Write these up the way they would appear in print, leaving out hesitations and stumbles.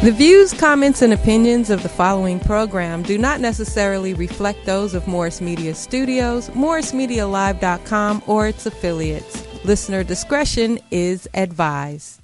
The views, comments, and opinions of the following program do not necessarily reflect those of Morris Media Studios, MorrisMediaLive.com, or its affiliates. Listener discretion is advised.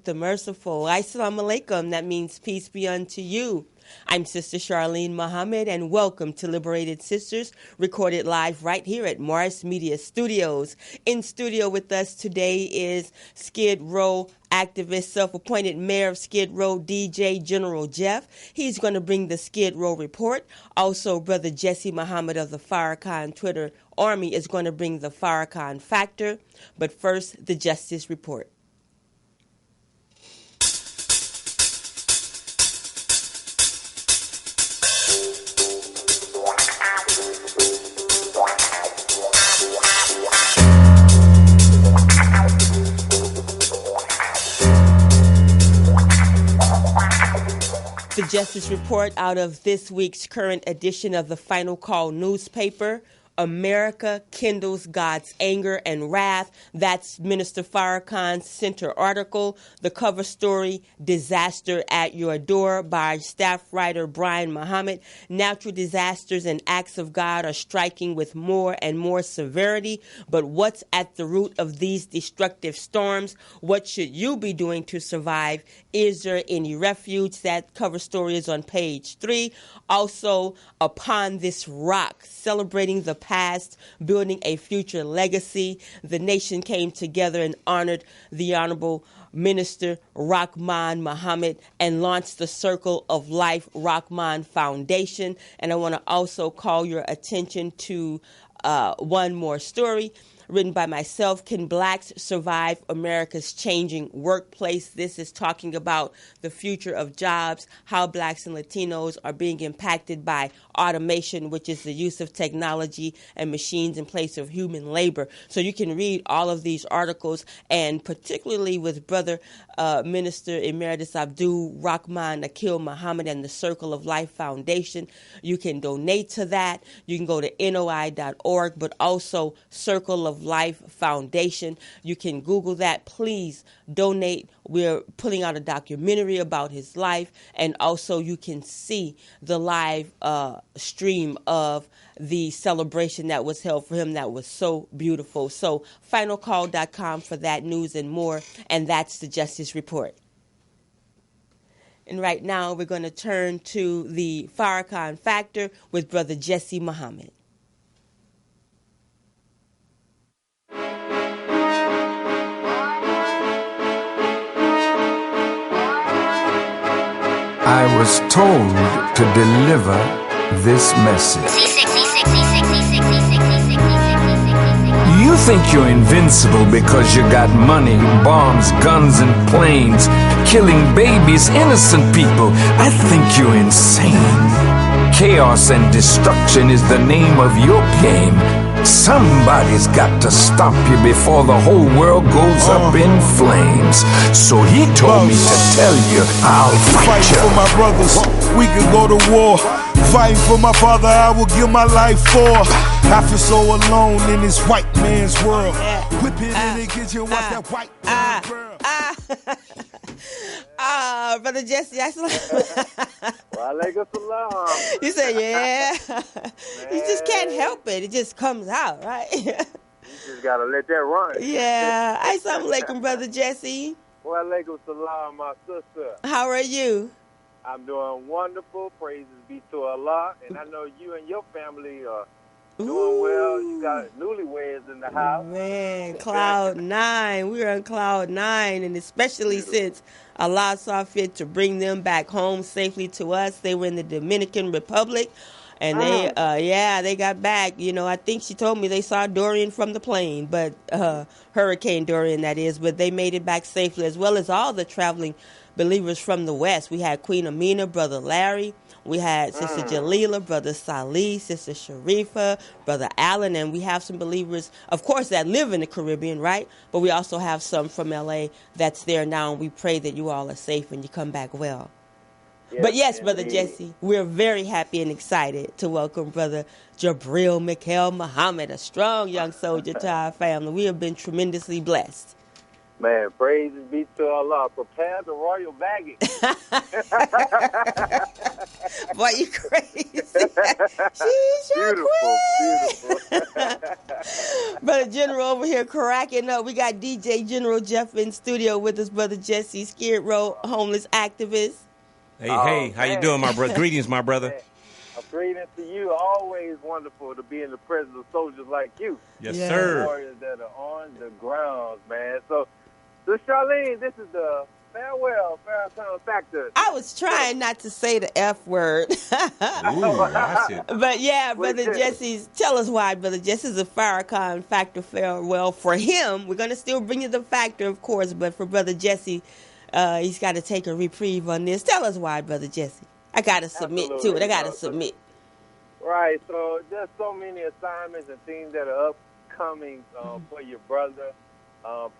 The merciful. Assalamu alaikum. That means peace be unto you. I'm Sister Charlene Muhammad, and welcome to Liberated Sisters, recorded live right here at Morris Media Studios. In studio with us today is Skid Row activist, self-appointed mayor of Skid Row, DJ General Jeff. He's going to bring the Skid Row report. Also, Brother Jesse Muhammad of the Farrakhan Twitter Army is going to bring the Farrakhan Factor. But first, the Justice Report. The Justice Report out of this week's current edition of the Final Call newspaper. America kindles God's anger and wrath. That's Minister Farrakhan's center article. The cover story, Disaster at Your Door by staff writer Brian Muhammad. Natural disasters and acts of God are striking with more and more severity. But what's at the root of these destructive storms? What should you be doing to survive? Is there any refuge? That cover story is on page 3. Also, Upon This Rock, celebrating the past, building a future legacy. The nation came together and honored the Honorable Minister Rahman Muhammad and launched the Circle of Life Rahman Foundation. And I want to also call your attention to one more story written by myself. Can Blacks Survive America's Changing Workplace? This is talking about the future of jobs, how Blacks and Latinos are being impacted by automation, which is the use of technology and machines in place of human labor. So you can read all of these articles, and particularly with Brother Minister Emeritus Abdul Rahman Akil Muhammad and the Circle of Life Foundation. You can donate to that. You can go to NOI.org, but also Circle of Life Foundation. You can Google that. Please donate. We're putting out a documentary about his life, and also you can see the live stream of the celebration that was held for him. That was so beautiful. So finalcall.com for that news and more, and that's the Justice Report. And right now we're going to turn to the Farrakhan Factor with Brother Jesse Muhammad. I was told to deliver this message. You think you're invincible because you got money, bombs, guns, and planes, killing babies, innocent people. I think you're insane. Chaos and destruction is the name of your game. Somebody's got to stop you before the whole world goes up in flames. So he told me to tell you, I'll fight you. For my brothers, we could go to war. Fighting for my father, I will give my life for. I feel so alone in this white man's world. Whip it in the kitchen, watch that white man girl. Brother Jesse, Walaikum salam. You say, yeah. You just can't help it. It just comes out, right? You just gotta let that run. Yeah. Assalamu alaikum, Brother Jesse. Walaikum salam, my sister. How are you? I'm doing wonderful. Praises be to Allah. And I know you and your family are doing well. You got newlyweds in the house. Man, cloud nine. We're on cloud nine, and especially Beautiful. since Allah saw fit to bring them back home safely to us. They were in the Dominican Republic, and they got back. You know, I think she told me they saw Dorian from the plane, but Hurricane Dorian, that is. But they made it back safely, as well as all the traveling believers from the West. We had Queen Amina, Brother Larry. We had Sister Jalila, Brother Salih, Sister Sharifa, Brother Allen, and we have some believers, of course, that live in the Caribbean, right? But we also have some from L.A. that's there now, and we pray that you all are safe and you come back well. Yes, But yes, Brother indeed. Jesse, we're very happy and excited to welcome Brother Jabril Mikhail Muhammad, a strong young soldier, to our family. We have been tremendously blessed. Man, praises be to Allah. Prepare the royal baggage. Boy, you crazy. She's your Beautiful. Brother General over here cracking up. We got DJ General Jeff in studio with us, Brother Jesse, Skid Row homeless activist. Hey, how you doing, my brother? Greetings, my brother. Greetings to you. Always wonderful to be in the presence of soldiers like you. Yes, sir. Warriors that are on the ground, man. So Charlene, this is the farewell Farrakhan Factor. I was trying not to say the F word. Ooh, that's it. But yeah, Brother Jesse, tell us why, Brother Jesse, is a Farrakhan Factor farewell for him. We're going to still bring you the factor, of course, but for Brother Jesse, he's got to take a reprieve on this. Tell us why, Brother Jesse. I got to submit to it. I got to submit. Right, so there's so many assignments and things that are upcoming for your brother.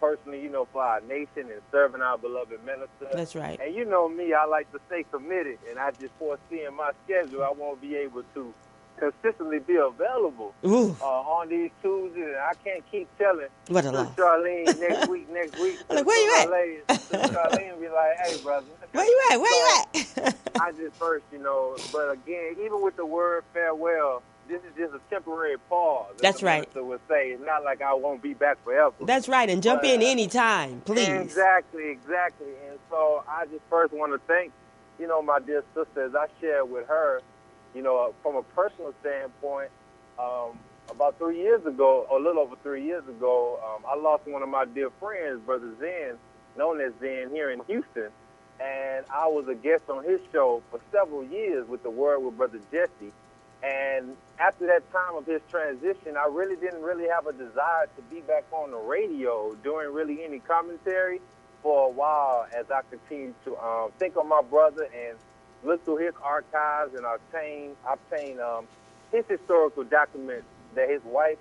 Personally, for our nation and serving our beloved minister. That's right. And you know me, I like to stay committed, and I just foresee in my schedule I won't be able to consistently be available on these Tuesdays, and I can't keep telling Charlene next week. Like, where you at? Charlene be like, hey, brother. Where you at? I just first, but again, even with the word farewell, this is just a temporary pause. That's right. So would say it's not like I won't be back forever. That's right, and jump in any time, please. Exactly. And so I just first want to thank, my dear sister, as I shared with her, from a personal standpoint, about 3 years ago, or a little over 3 years ago, I lost one of my dear friends, Brother Zen, known as Zen, here in Houston. And I was a guest on his show for several years with the Word with Brother Jesse. And after that time of his transition, I really didn't have a desire to be back on the radio doing really any commentary for a while as I continued to think of my brother and look through his archives and obtain his historical documents that his wife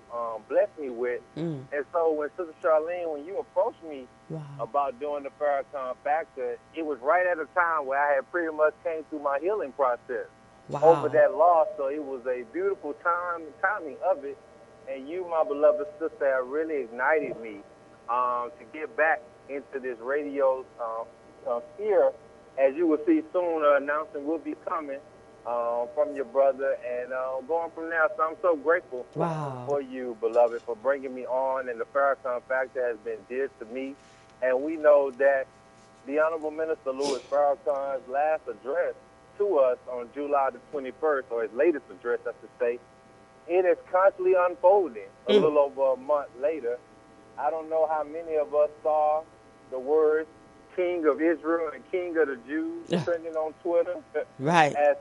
blessed me with. And so when Sister Charlene, when you approached me about doing the Farrakhan Factor, it was right at a time where I had pretty much came through my healing process. Over that loss, so it was a beautiful timing of it, and you, my beloved sister, have really ignited me to get back into this radio sphere. As you will see soon, an announcement will be coming from your brother, and going from there. So I'm so grateful for you, beloved, for bringing me on, and the Farrakhan Factor has been dear to me, and we know that the Honorable Minister Louis Farrakhan's last address to us on July the 21st, or his latest address, I should say, it is constantly unfolding a little over a month later. I don't know how many of us saw the words King of Israel and King of the Jews trending on Twitter. Right. As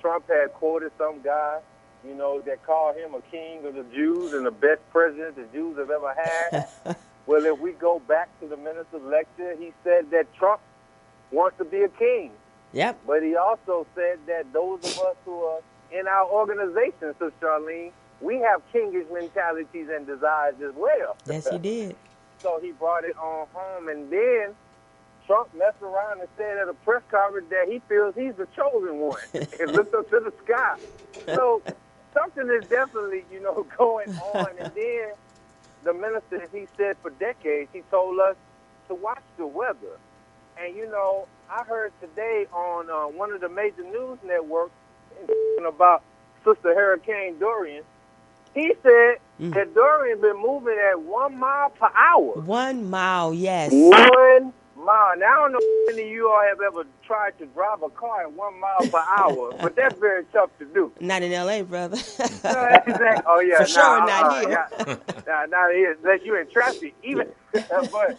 Trump had quoted some guy, that called him a king of the Jews and the best president the Jews have ever had. Well, if we go back to the minister's lecture, he said that Trump wants to be a king. Yep. But he also said that those of us who are in our organization, Sister Charlene, we have kingish mentalities and desires as well. Yes, he did. So he brought it on home, and then Trump messed around and said at a press conference that he feels he's the chosen one and looked up to the sky. So something is definitely, going on. And then the minister, as he said for decades, he told us to watch the weather. And, I heard today on one of the major news networks about Sister Hurricane Dorian. He said that Dorian been moving at 1 mile per hour. 1 mile, yes. 1 mile. Now, I don't know if any of you all have ever tried to drive a car at 1 mile per hour, but that's very tough to do. Not in L.A., brother. Exactly. Oh, yeah. For sure not here. Not here, unless you're in traffic. Even, but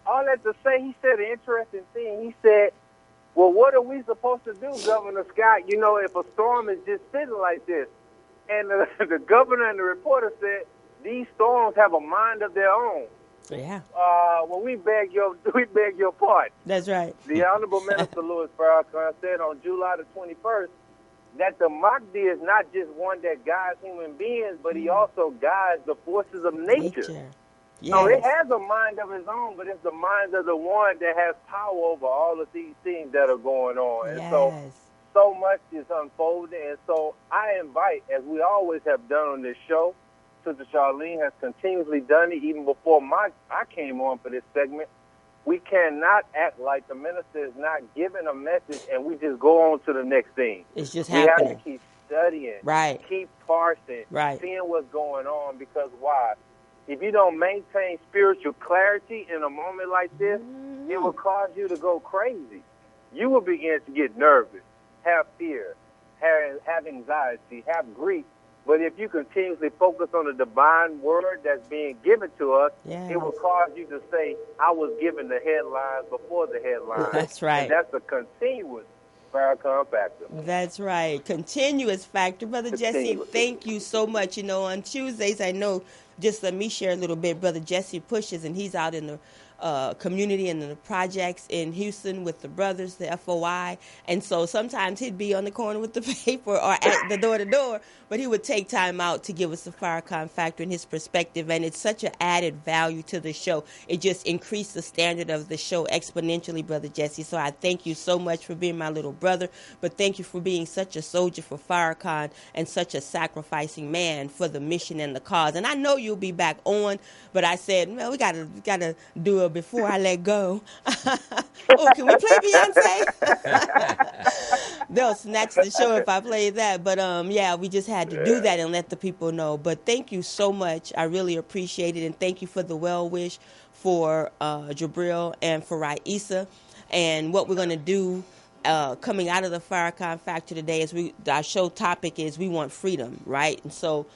all that to say, he said an interesting thing. He said, well, what are we supposed to do, Governor Scott, you know, if a storm is just sitting like this? And the governor and the reporter said, these storms have a mind of their own. Yeah. Well, we beg your pardon. That's right. The Honorable Minister Louis Farrakhan said on July the 21st that the Mahdi is not just one that guides human beings, but he also guides the forces of nature. Yes. So it has a mind of its own, but it's the mind of the one that has power over all of these things that are going on. And so much is unfolding. And so I invite, as we always have done on this show, Sister Charlene has continuously done it even before I came on for this segment. We cannot act like the minister is not giving a message and we just go on to the next thing. It's just happening. We have to keep studying, right? Keep parsing, right? Seeing what's going on, because why? If you don't maintain spiritual clarity in a moment like this, it will cause you to go crazy. You will begin to get nervous, have fear, have anxiety, have grief. But if you continuously focus on the divine word that's being given to us, it will cause you to say, I was given the headlines before the headlines. That's right. And that's a continuous Farrakhan factor. That's right. Continuous factor. Brother Jesse, thank you so much. You know, on Tuesdays, I know, just let me share a little bit. Brother Jesse pushes, and he's out in the community and the projects in Houston with the brothers, the FOI. And so sometimes he'd be on the corner with the paper or at the door-to-door, but he would take time out to give us the Farrakhan factor and his perspective. And it's such an added value to the show. It just increased the standard of the show exponentially, Brother Jesse. So I thank you so much for being my little brother, but thank you for being such a soldier for Farrakhan and such a sacrificing man for the mission and the cause. And I know you'll be back on, but I said, well, we gotta do it before I let go. Oh, can we play Beyonce? They'll snatch the show if I play that. But yeah, we just had to do that and let the people know. But thank you so much. I really appreciate it, and thank you for the well wish for Jabril and for Raisa. And what we're gonna do coming out of the Farrakhan Factor today is our show topic is we want freedom, right? And so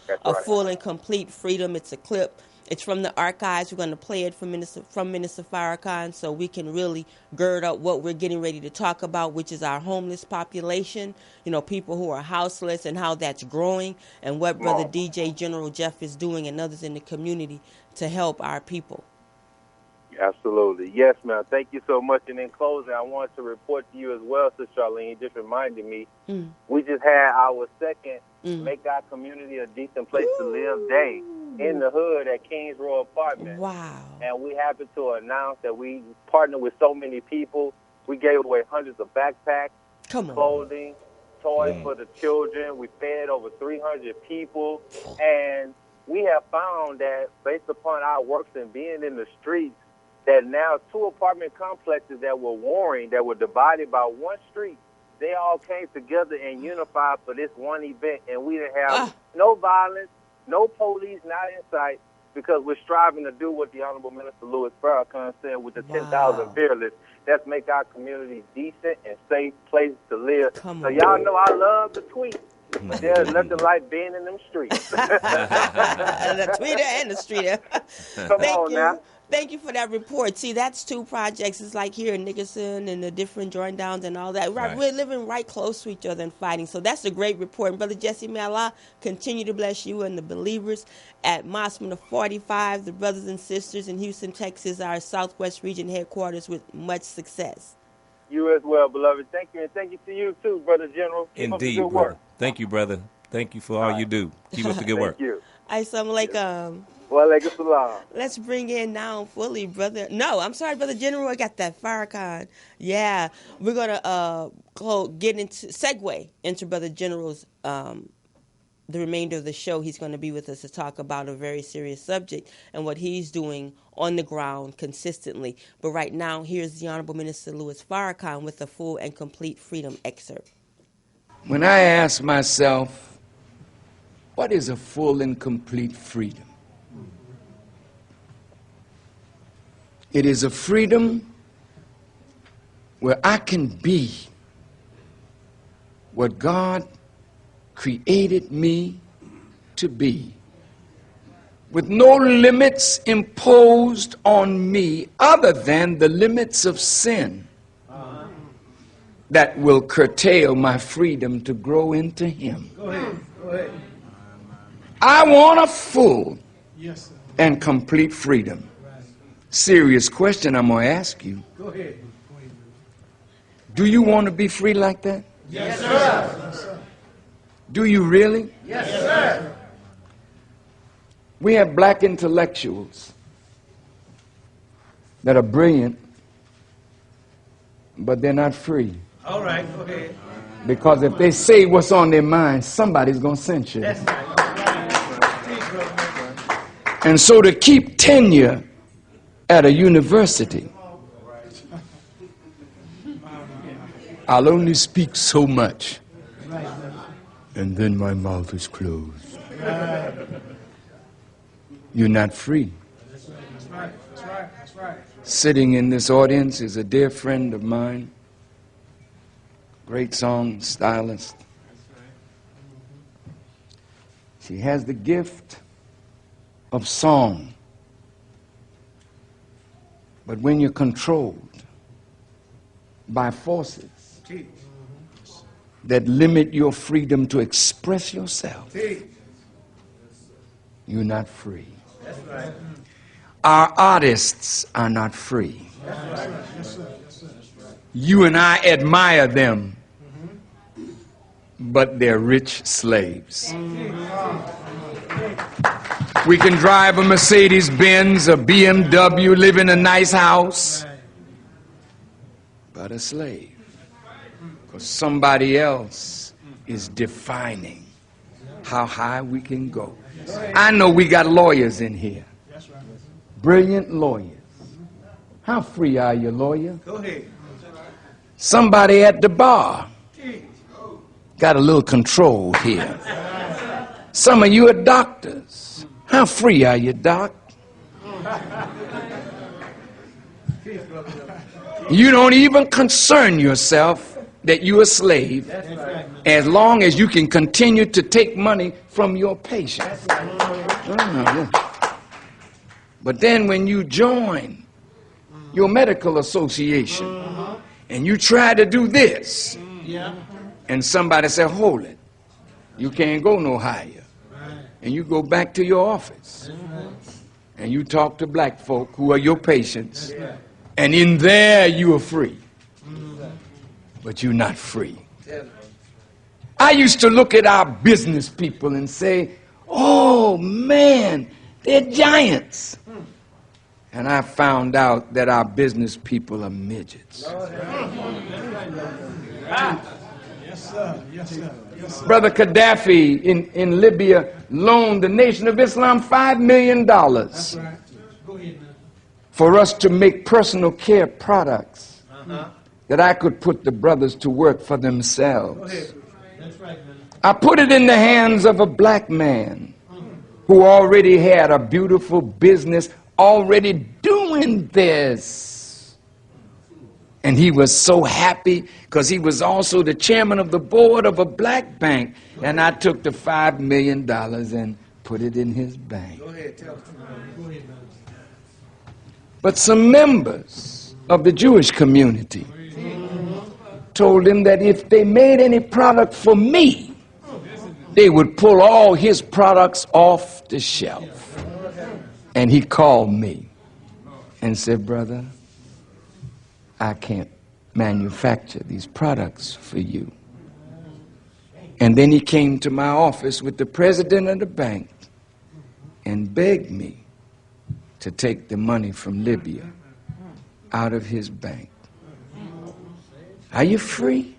full and complete freedom. It's a clip. It's from the archives. We're going to play it from Minister Farrakhan so we can really gird up what we're getting ready to talk about, which is our homeless population, you know, people who are houseless and how that's growing, and what Brother DJ General Jeff is doing and others in the community to help our people. Absolutely. Yes, ma'am. Thank you so much. And in closing, I wanted to report to you as well, Sister Charlene. You just reminded me, we just had our second Make Our Community a Decent Place to Live Day in the hood at Kings Row Apartments. Wow. And we happen to announce that we partner with so many people. We gave away hundreds of backpacks, clothing, toys for the children. We fed over 300 people. And we have found that based upon our works and being in the streets, that now 2 apartment complexes that were warring, that were divided by one street, they all came together and unified for this one event. And we didn't have no violence, no police, not in sight, because we're striving to do what the Honorable Minister Louis Farrakhan said with the 10,000 fearless. That's make our community decent and safe place to live. So y'all know I love the tweet. But there's nothing like being in them streets. The tweeter and the streeter. Thank you. Now. Thank you for that report. See, that's 2 projects. It's like here in Nickerson and the different joint downs and all that. Right. We're living right close to each other and fighting. So that's a great report. And Brother Jesse, may Allah continue to bless you and the believers at Mosman 45, the brothers and sisters in Houston, Texas, our Southwest Region headquarters, with much success. You as well, beloved. Thank you. And thank you to you, too, Brother General. Keep Indeed, up the good brother. Work. Thank you, brother. Thank you for all you do. Keep up the good work. Thank you. Assalamu alaikum. Walaikum salam. Let's bring in now fully, Brother. No, I'm sorry, Brother General. I got that Farrakhan. Yeah, we're gonna segue into Brother General's the remainder of the show. He's going to be with us to talk about a very serious subject and what he's doing on the ground consistently. But right now, here's the Honorable Minister Louis Farrakhan with a full and complete freedom excerpt. When I ask myself, what is a full and complete freedom? It is a freedom where I can be what God created me to be, with no limits imposed on me other than the limits of sin that will curtail my freedom to grow into Him. Go ahead. Go ahead. I want a full and complete freedom. Serious question I'm going to ask you. Go ahead. Do you want to be free like that? Yes, sir. Do you really? Yes, sir. We have black intellectuals that are brilliant, but they're not free. All right, go ahead. Because if they say what's on their mind, somebody's going to censure it. That's right. And so to keep tenure at a university, I'll only speak so much, and then my mouth is closed. You're not free. That's right. That's right. That's right. Sitting in this audience is a dear friend of mine, great song stylist. She has the gift of song. But when you're controlled by forces that limit your freedom to express yourself, you're not free. That's right. Our artists are not free. That's right. Yes, sir. Yes, sir. You and I admire them, but they're rich slaves. We can drive a Mercedes-Benz, a BMW, live in a nice house, but a slave. Because somebody else is defining how high we can go. I know we got lawyers in here. Brilliant lawyers. How free are you, lawyer? Go ahead. Somebody at the bar got a little control here. Some of you are doctors. How free are you, doc? You don't even concern yourself that you're a slave as long as you can continue to take money from your patients. But then when you join your medical association and you try to do this, and somebody say, hold it, you can't go no higher. And you go back to your office and you talk to black folk who are your patients, and in there you are free. But you're not free. I used to look at our business people and say, oh man, they're giants. And I found out that our business people are midgets. Yes, sir. Yes, sir. Yes, sir. Brother Gaddafi in Libya loaned the Nation of Islam $5 million That's right. Go ahead, man. for us to make personal care products that I could put the brothers to work for Go themselves. ahead. That's right, man. I put it in the hands of a black man who already had a beautiful business already doing this. And he was so happy because he was also the chairman of the board of a black bank. And I took the $5 million and put it in his bank. Go ahead. Tell us. Go ahead, man. But some members of the Jewish community told him that if they made any product for me, they would pull all his products off the shelf. And he called me and said, brother, I can't manufacture these products for you. And then he came to my office with the president of the bank and begged me to take the money from Libya out of his bank. Are you free?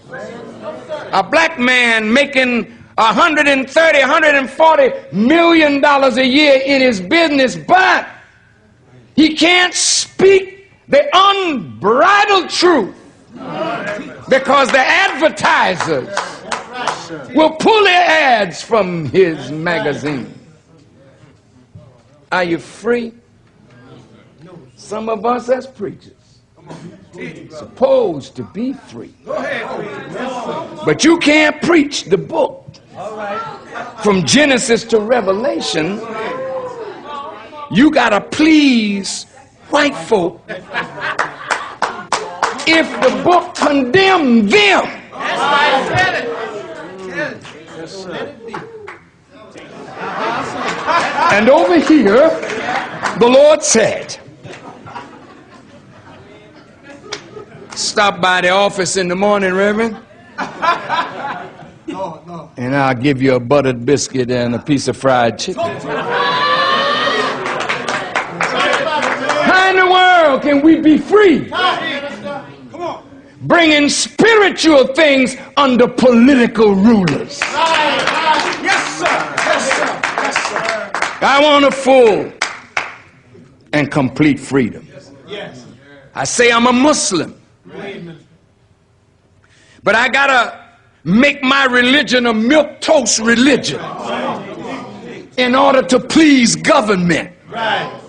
A black man making $130, $140 million a year in his business, but he can't speak the unbridled truth because the advertisers will pull their ads from his magazine. Are you free? Some of us as preachers Supposed to be free. But you can't preach the book from Genesis to Revelation. You gotta please white folk if the book condemn them. And over here, the Lord said, stop by the office in the morning, Reverend, and I'll give you a buttered biscuit and a piece of fried chicken. How in the world can we be free? Bringing spiritual things under political rulers. Yes, sir. Yes, sir. Yes, sir. I want a full and complete freedom. Yes. I say I'm a Muslim, but I gotta make my religion a milquetoast religion in order to please government. Right.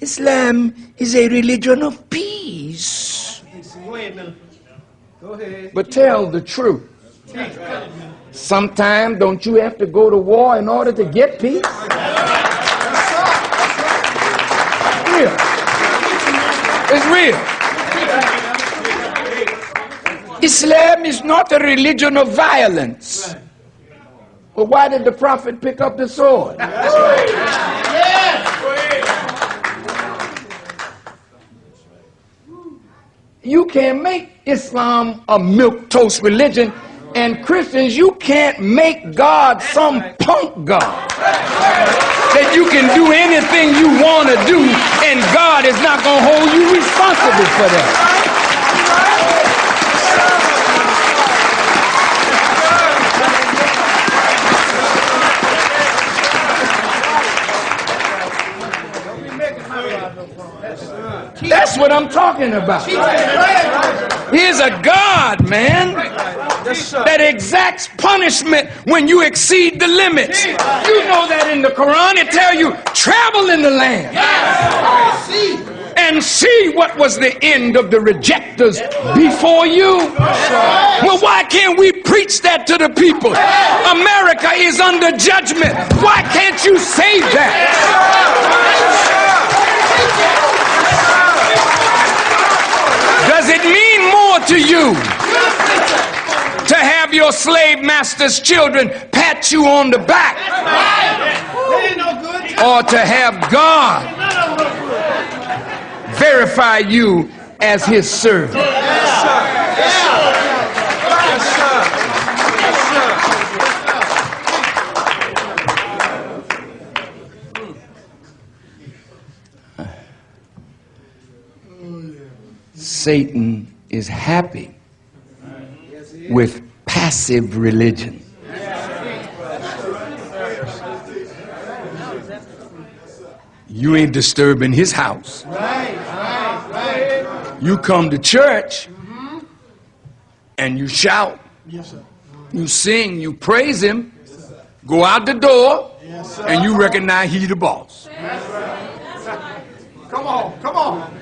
Islam is a religion of peace. Go ahead. But tell the truth. Sometimes don't you have to go to war in order to get peace? Real. It's real. Islam is not a religion of violence. Well, why did the prophet pick up the sword? You can't make Islam a milquetoast religion, and Christians, you can't make God some punk God that you can do anything you want to do and God is not going to hold you responsible for that. That's what I'm talking about. Here's a God, man, that exacts punishment when you exceed the limits. You know that in the Quran it tells you, travel in the land and see what was the end of the rejectors before you. Well, why can't we preach that to the people? America is under judgment. Why can't you say that? Does it mean more to you to have your slave master's children pat you on the back, or to have God verify you as his servant? Yes, sir. Satan is happy with passive religion. You ain't disturbing his house. You come to church and you shout, you sing, you praise him, go out the door, and you recognize he's the boss. Come on, come on.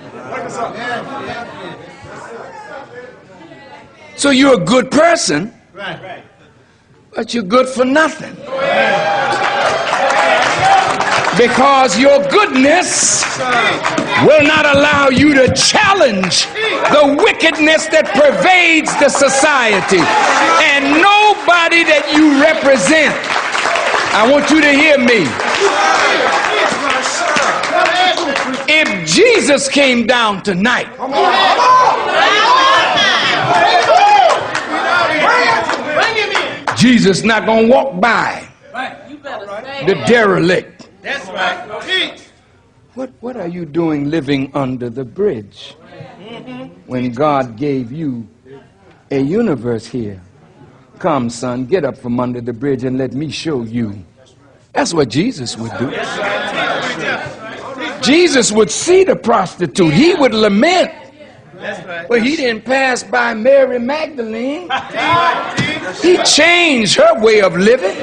So you're a good person, but you're good for nothing. Because your goodness will not allow you to challenge the wickedness that pervades the society. And nobody that you represent, I want you to hear me. If Jesus came down tonight, Jesus not going to walk by the derelict. That's right. What are you doing living under the bridge when God gave you a universe here? Come, son, get up from under the bridge and let me show you. That's what Jesus would do. Jesus would see the prostitute. He would lament. But he didn't pass by Mary Magdalene. He changed her way of living.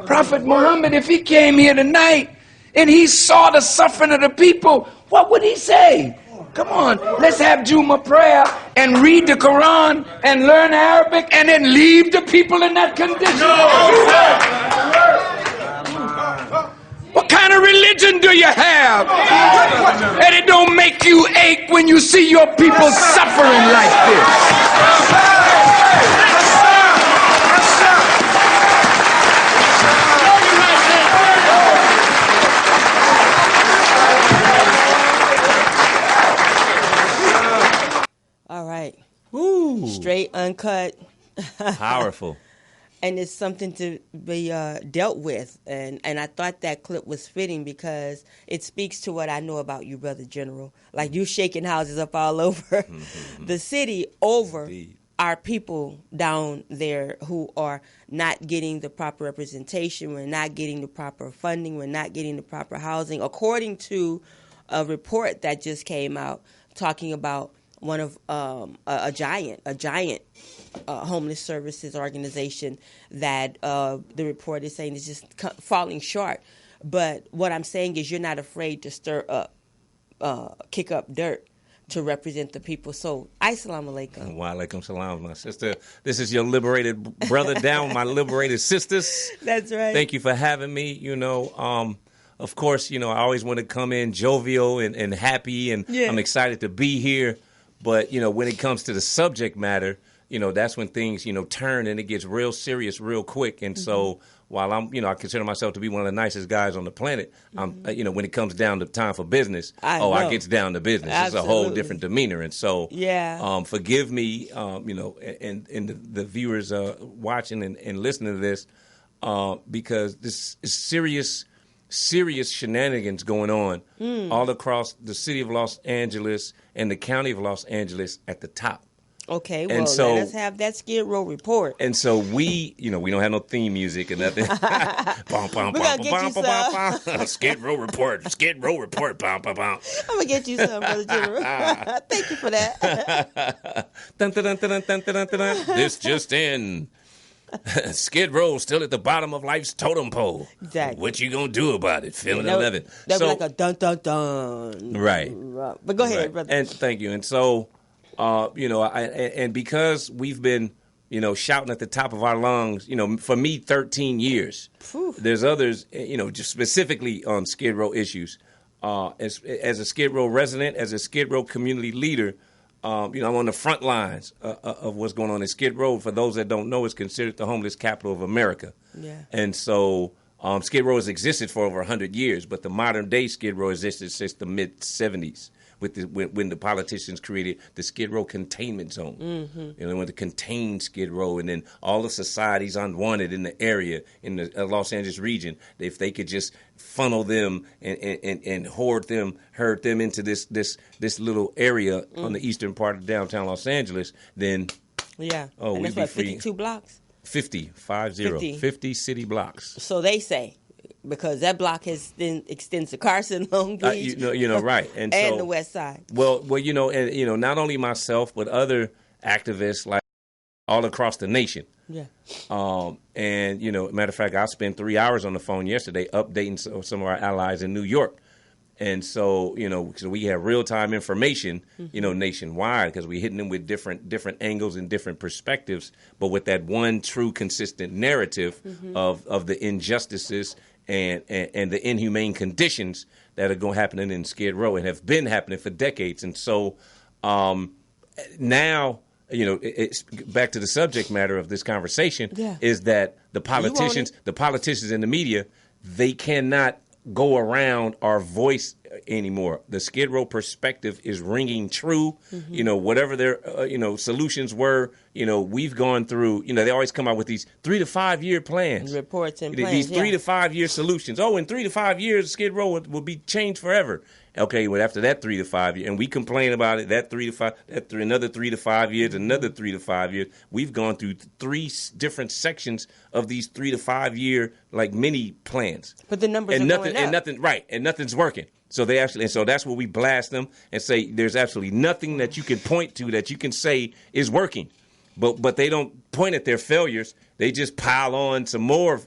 Prophet Muhammad, if he came here tonight and he saw the suffering of the people, what would he say? Come on, let's have Juma prayer and read the Quran and learn Arabic and then leave the people in that condition. What kind of religion do you have? And it don't make you ache when you see your people suffering like this. All right. Woo. Straight, uncut. Powerful. And it's something to be dealt with. And I thought that clip was fitting because it speaks to what I know about you, Brother General. Like you shaking houses up all over the city over Indeed. our people down there who are not getting the proper representation. We're not getting the proper funding. We're not getting the proper housing. According to a report that just came out talking about one of a giant homeless services organization that the report is saying is just falling short. But what I'm saying is you're not afraid to stir up, kick up dirt to represent the people. So, assalamu alaikum. Wa alaikum salam, my sister. This is your liberated brother down with my liberated sisters. That's right. Thank you for having me. You know, of course, you know, I always want to come in jovial and happy, and I'm excited to be here. But, you know, when it comes to the subject matter, you know, that's when things, you know, turn and it gets real serious real quick. And so while I'm, you know, I consider myself to be one of the nicest guys on the planet, I'm, you know, when it comes down to time for business, I gets down to business. Absolutely. It's a whole different demeanor. And so, forgive me, you know, and the viewers watching and listening to this, because this is serious shenanigans going on all across the city of Los Angeles and the county of Los Angeles at the top. Okay, well, let us have that Skid Row report. And so we, you know, we don't have no theme music or nothing. Skid Row report. Skid Row report. I'm going to get you some, Brother General. Thank you for that. Dun, dun, dun, dun, dun, dun, dun, dun. This just in. Skid Row still at the bottom of life's totem pole. Exactly. What you gonna do about it? Feeling 11. That was like a dun dun dun. Right. But go ahead, brother. And thank you. And so, you know, and because we've been, you know, shouting at the top of our lungs, you know, for me, 13 years. Whew. There's others, you know, just specifically on Skid Row issues. As a Skid Row resident, as a Skid Row community leader. You know, I'm on the front lines of what's going on in Skid Row. For those that don't know, it's considered the homeless capital of America. Yeah. And so Skid Row has existed for over 100 years, but the modern day Skid Row existed since the mid-'70s. When the politicians created the Skid Row containment zone. You know, they wanted to contain Skid Row, and then all the societies unwanted in the area, in the Los Angeles region, if they could just funnel them and herd them into this little area on the eastern part of downtown Los Angeles, then we'd be free. 52 blocks? 50 city blocks. So they say. Because that block extends to Carson, Long Beach, you know, right, and so, the West Side. Well, you know, and you know, not only myself but other activists like all across the nation. Yeah. And you know, matter of fact, I spent 3 hours on the phone yesterday updating some of our allies in New York, and so you know, so we have real time information, you know, nationwide because we're hitting them with different angles and different perspectives, but with that one true consistent narrative of the injustices. And the inhumane conditions that are happening in Skid Row and have been happening for decades. And so now, you know, it's back to the subject matter of this conversation is that the politicians and the media, they cannot go around our voice anymore. The Skid Row perspective is ringing true. You know, whatever their you know, solutions were, you know, we've gone through. You know, they always come out with these 3 to 5 year plans, reports and plans. These 3 to 5 year solutions. Oh, in 3 to 5 years, Skid Row will be changed forever. Okay, well, after that 3 to 5 years, and we complain about it, another 3 to 5 years, another 3 to 5 years. We've gone through 3 different sections of these 3 to 5 year like mini plans. But the numbers are going up. And nothing's working. So so that's where we blast them and say there's absolutely nothing that you can point to that you can say is working. But they don't point at their failures. They just pile on some more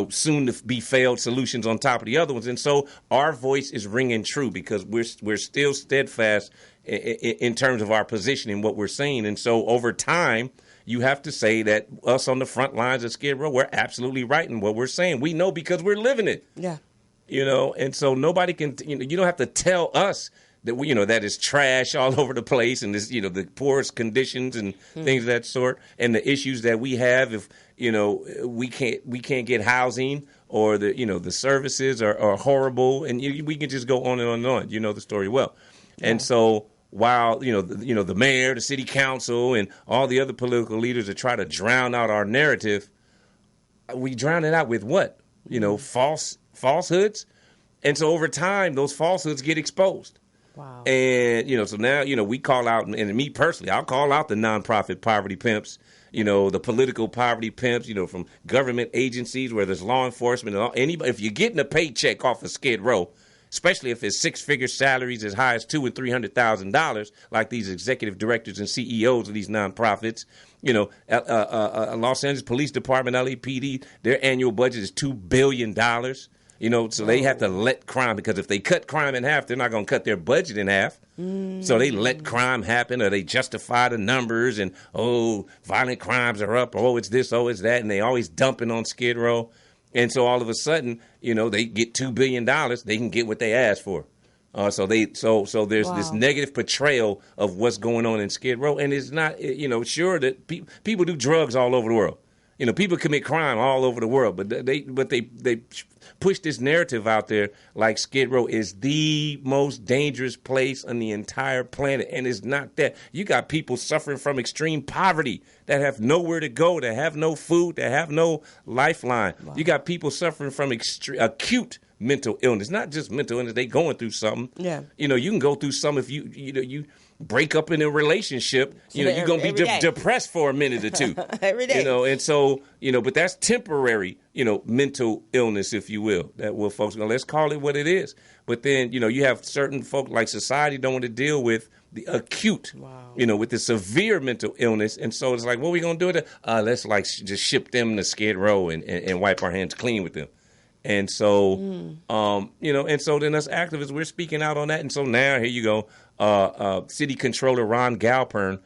soon to be failed solutions on top of the other ones. And so our voice is ringing true because we're still steadfast in terms of our position and what we're saying. And so over time, you have to say that us on the front lines of Skid Row, we're absolutely right in what we're saying. We know because we're living it. Yeah. And so nobody can, you don't have to tell us that that is trash all over the place and this, the poorest conditions and things of that sort, and the issues that we have if, we can't get housing or the services are horrible, and we can just go on and on and on. You know the story well. Yeah. And so while, the mayor, the city council, and all the other political leaders that try to drown out our narrative, we drown it out with what? Falsehoods. And so over time, those falsehoods get exposed. Wow. And, so now, we call out, and me personally, I'll call out the nonprofit poverty pimps, the political poverty pimps, from government agencies where there's law enforcement and all. Anybody, if you're getting a paycheck off of Skid Row, especially if it's six-figure salaries as high as $200,000 and $300,000, like these executive directors and CEOs of these nonprofits, Los Angeles Police Department, LAPD, their annual budget is $2 billion. So they have to let crime, because if they cut crime in half, they're not going to cut their budget in half. So they let crime happen, or they justify the numbers and, violent crimes are up, it's this, it's that, and they always dumping on Skid Row. And so all of a sudden, they get $2 billion, they can get what they asked for. So there's this negative portrayal of what's going on in Skid Row, and it's not, sure that people do drugs all over the world. People commit crime all over the world, but they push this narrative out there like Skid Row is the most dangerous place on the entire planet, and it's not that. You got people suffering from extreme poverty that have nowhere to go, that have no food, that have no lifeline. Wow. You got people suffering from acute mental illness, not just mental illness. They going through something. Yeah. You can go through some if you break up in a relationship, you're going to be depressed for a minute or two. Every day. And so, but that's temporary, mental illness, if you will, that folks go, let's call it what it is. But then, you have certain folk like society don't want to deal with the acute, with the severe mental illness. And so it's like, what are we going to do with it? Let's just ship them to Skid Row and wipe our hands clean with them. And so, and so then us activists, we're speaking out on that. And so now here you go. City Controller Ron Galpern,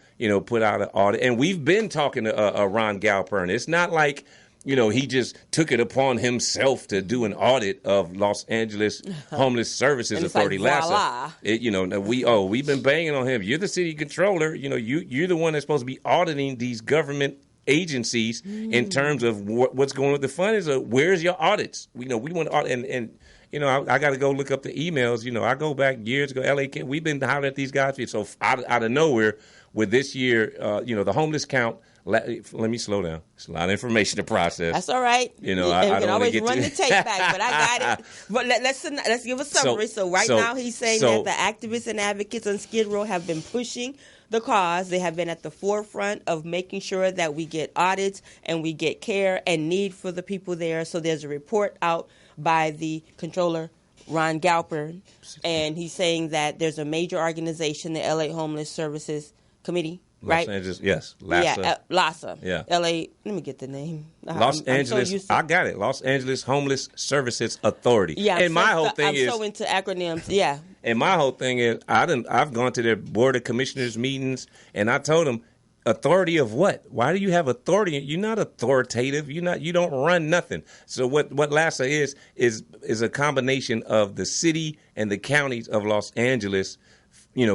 put out an audit. And we've been talking to Ron Galpern. It's not like, he just took it upon himself to do an audit of Los Angeles Homeless Services Authority, LASA. We've been banging on him. You're the city controller. You're the one that's supposed to be auditing these government agencies in terms of what's going on with the funds. Where's your audits? We want to audit, and I got to go look up the emails. I go back years ago. We've been hollering at these guys. So out of nowhere, with this year, the homeless count. Let me slow down. It's a lot of information to process. That's all right. I can always run the tape back, but I got it. But let's give a summary. So now he's saying that the activists and advocates on Skid Row have been pushing the cause. They have been at the forefront of making sure that we get audits and we get care and need for the people there. So there's a report out by the controller, Ron Galpern, and he's saying that there's a major organization, the LA Homeless Services Committee. Right? Los Angeles, yes. LASA. Yeah, LASA. Yeah. LA, let me get the name. Los Angeles, I got it. Los Angeles Homeless Services Authority. Yeah, I'm so into acronyms, yeah. And my whole thing is, I've gone to their board of commissioners meetings, and I told them, authority of what? Why do you have authority? You're not authoritative. You don't run nothing. So what LASA is a combination of the city and the counties of Los Angeles,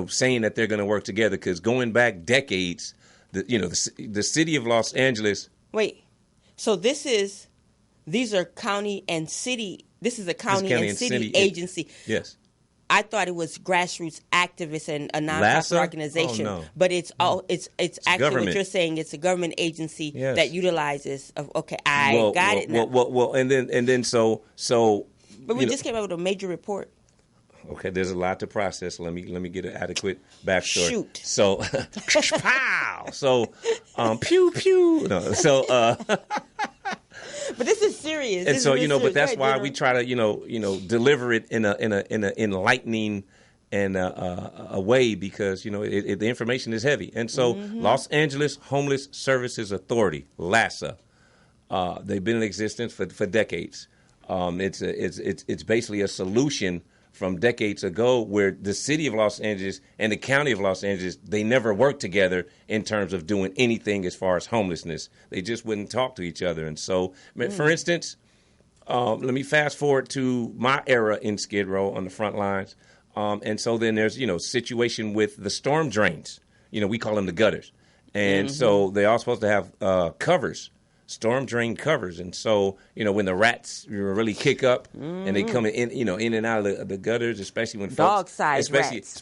saying that they're going to work together, because going back decades, the city of Los Angeles. Wait, so these are county and city. This is a county and city agency. Yes. I thought it was grassroots activists and a nonprofit organization, but it's actually government. What you're saying. It's a government agency that utilizes. Okay, got it now. Well, and then so. But we just came out with a major report. Okay, there's a lot to process. Let me get an adequate backstory. Shoot. So, pow. So, pew pew. No, so. But this is serious. And so but that's why we try to deliver it in a enlightening and a way, because the information is heavy. And so Los Angeles Homeless Services Authority, LASA, They've been in existence for decades. It's basically a solution from decades ago where the city of Los Angeles and the county of Los Angeles, they never worked together in terms of doing anything as far as homelessness. They just wouldn't talk to each other. And so, for instance, let me fast forward to my era in Skid Row on the front lines. And so then there's, situation with the storm drains. We call them the gutters. And so they all supposed to have covers. Storm drain covers, and so when the rats really kick up and they come in and out of the gutters, especially when dog-sized rats,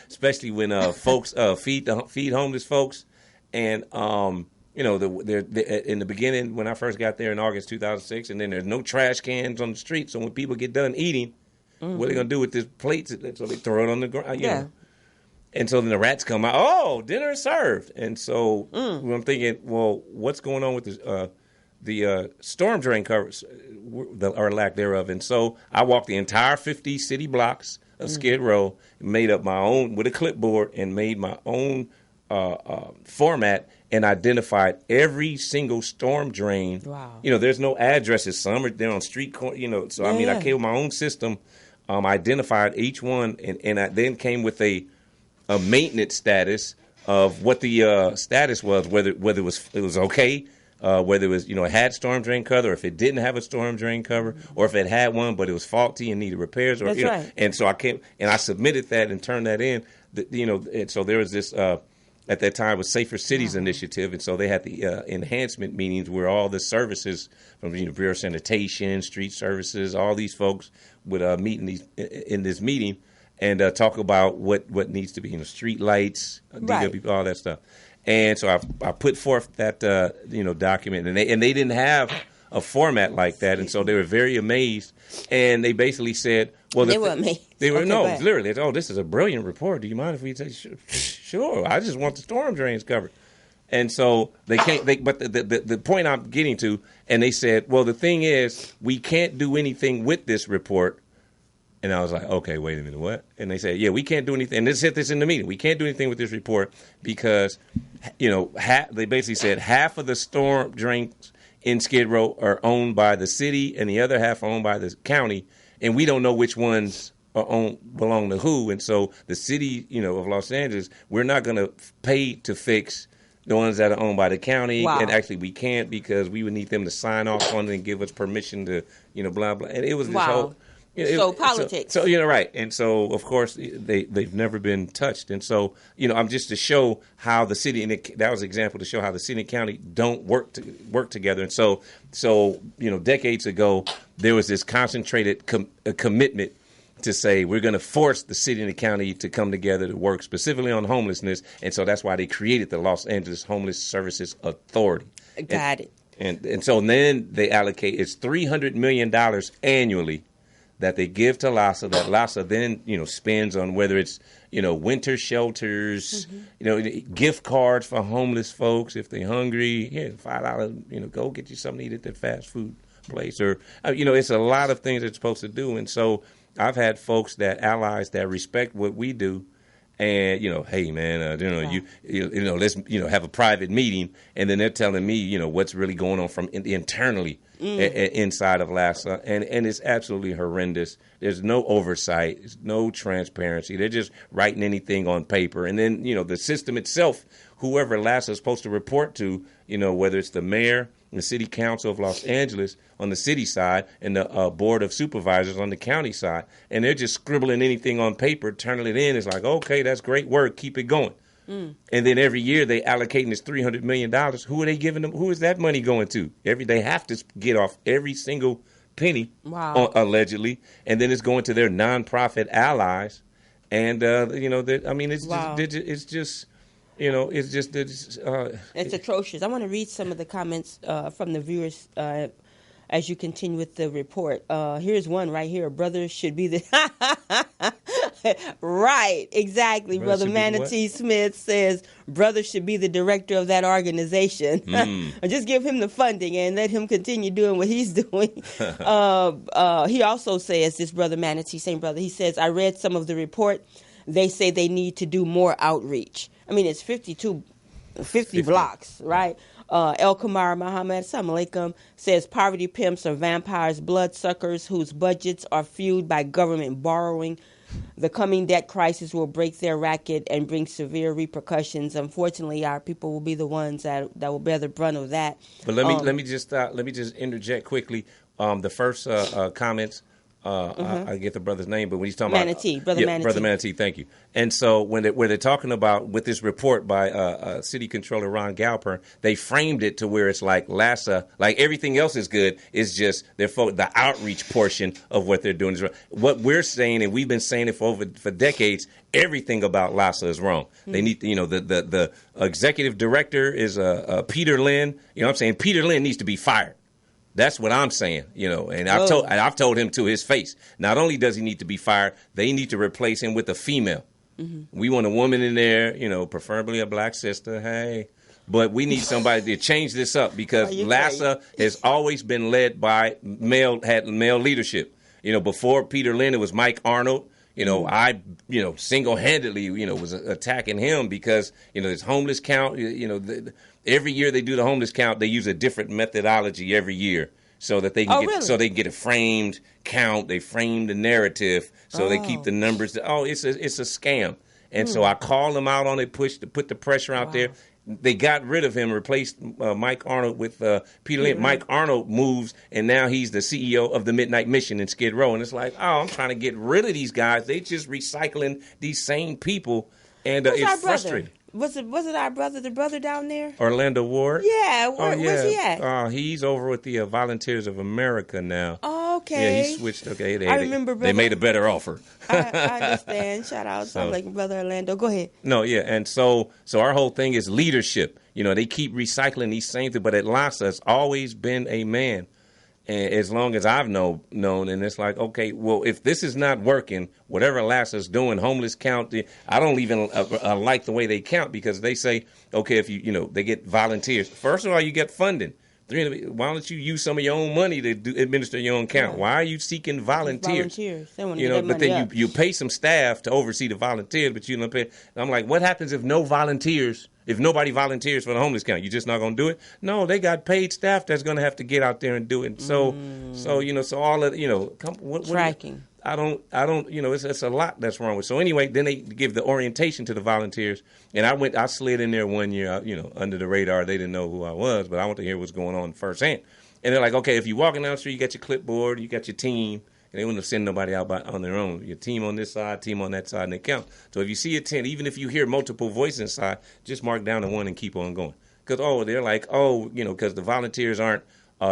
especially when folks feed homeless folks, and they're in the beginning when I first got there in August 2006, and then there's no trash cans on the street, so when people get done eating, what are they gonna do with this plates? So they throw it on the ground. Yeah. And so then the rats come out. Oh, dinner is served. And so I'm thinking, well, what's going on with the storm drain covers, or lack thereof? And so I walked the entire 50 city blocks of Skid Row, made up my own with a clipboard, and made my own format, and identified every single storm drain. Wow. There's no addresses. Some are there on street corner. So I came with my own system, identified each one, and I then came with a maintenance status of what the status was, whether it was okay, whether it was it had storm drain cover, or if it didn't have a storm drain cover, or if it had one but it was faulty and needed repairs, or That's right. And so I came and I submitted that and turned that in. And so there was this at that time was Safer Cities Initiative, and so they had the enhancement meetings where all the services from Bureau of Sanitation, street services, all these folks would meet in this meeting. And talk about what needs to be, street lights, DW, all that stuff. And so I put forth that document, and they didn't have a format like that, and so they were very amazed. And they basically said, "Well, they were amazed. They were literally. Oh, this is a brilliant report. Do you mind if we say sure? I just want the storm drains covered." And so they can't. But the point I'm getting to, and they said, "Well, the thing is, we can't do anything with this report." And I was like, okay, wait a minute, what? And they said, yeah, we can't do anything. And they said this in the meeting. We can't do anything with this report because, they basically said half of the storm drains in Skid Row are owned by the city and the other half are owned by the county. And we don't know which ones belong to who. And so the city, of Los Angeles, we're not going to pay to fix the ones that are owned by the county. Wow. And actually we can't because we would need them to sign off on it and give us permission to, blah, blah. And it was this whole... politics. So right, and so of course they've never been touched, and so I'm just to show how the city, and that was an example to show how the city and county don't work together, and so decades ago there was this concentrated commitment to say we're going to force the city and the county to come together to work specifically on homelessness, and so that's why they created the Los Angeles Homeless Services Authority. Got it. And so then they allocate it's $300 million annually that they give to LASA, that LASA then, spends on whether it's, winter shelters, gift cards for homeless folks if they're hungry. Yeah, $5, go get you something to eat at that fast food place. Or, it's a lot of things they're supposed to do. And so I've had folks allies that respect what we do. And, hey, man, let's, have a private meeting. And then they're telling me, what's really going on from internally inside of LASA. And it's absolutely horrendous. There's no oversight. There's no transparency. They're just writing anything on paper. And then, the system itself, whoever LASA is supposed to report to, whether it's the mayor, the city council of Los Angeles on the city side and the board of supervisors on the county side. And they're just scribbling anything on paper, turning it in. It's like, okay, that's great work. Keep it going. And then every year they allocating this $300 million. Who are they giving them? Who is that money going to? They have to get off every single penny, allegedly. And then it's going to their nonprofit allies. And, it's just... it's atrocious. I want to read some of the comments from the viewers as you continue with the report. Here's one right here. Brother should be the... Right, exactly. Brother Manatee Smith says, brother should be the director of that organization. Just give him the funding and let him continue doing what he's doing. He also says, this brother Manatee, same brother, he says, I read some of the report. They say they need to do more outreach. I mean, it's 50 blocks, right? El Kamar Muhammad, assalamu alaikum, says poverty pimps are vampires, bloodsuckers whose budgets are fueled by government borrowing. The coming debt crisis will break their racket and bring severe repercussions. Unfortunately, our people will be the ones that will bear the brunt of that. But let me just interject quickly. The first comments. I get the brother's name, but when he's talking Manatee, about Brother Manatee, thank you. And so where they're talking about with this report by City Controller Ron Galper, they framed it to where it's like LASA, like everything else is good. It's just the outreach portion of what they're doing is wrong. What we're saying, and we've been saying it for decades, everything about LASA is wrong. They need, the executive director is Peter Lynn. You know what I'm saying? Peter Lynn needs to be fired. That's what I'm saying, and I've told him to his face. Not only does he need to be fired, they need to replace him with a female. Mm-hmm. We want a woman in there, preferably a black sister. Hey, but we need somebody to change this up because LASA has always been led by had male leadership. Before Peter Lynn, it was Mike Arnold. I single-handedly, was attacking him because, this homeless count, every year they do the homeless count, they use a different methodology every year so that they can get a framed count. They frame the narrative so they keep the numbers. It's a scam. And so I called them out on it, put the pressure out there. They got rid of him, replaced Mike Arnold with Peter Lynn. Mike Arnold moves, and now he's the CEO of the Midnight Mission in Skid Row. And it's like, I'm trying to get rid of these guys. They just recycling these same people, and it's frustrating. Was it our brother, the brother down there? Orlando Ward? Yeah. Where's he at? He's over with the Volunteers of America now. Oh, okay. Yeah, he switched. Okay, I remember brother. They made a better offer. I understand. Shout out to like Brother Orlando. Go ahead. No, yeah. And so our whole thing is leadership. They keep recycling these same things, but at LASA, it's always been a man. And as long as I've known, and it's like, okay, well, if this is not working, whatever LASA's doing, homeless count, I don't even like the way they count because they say, okay, if they get volunteers. First of all, you get funding. Why don't you use some of your own money to administer your own count? Why are you seeking volunteers? They want to get but then you pay some staff to oversee the volunteers, but you don't pay. And I'm like, what happens if no volunteers? If nobody volunteers for the homeless count, you just not going to do it? No, they got paid staff that's going to have to get out there and do it. So all of tracking. I don't, it's a lot that's wrong with. So anyway, then they give the orientation to the volunteers, and I slid in there one year, under the radar. They didn't know who I was, but I want to hear what's going on firsthand. And they're like, okay, if you're walking down the street, you got your clipboard, you got your team. And they wouldn't send nobody out on their own. Your team on this side, team on that side, and they count. So if you see a 10, even if you hear multiple voices inside, just mark down the one and keep on going. Because, they're like, because the volunteers aren't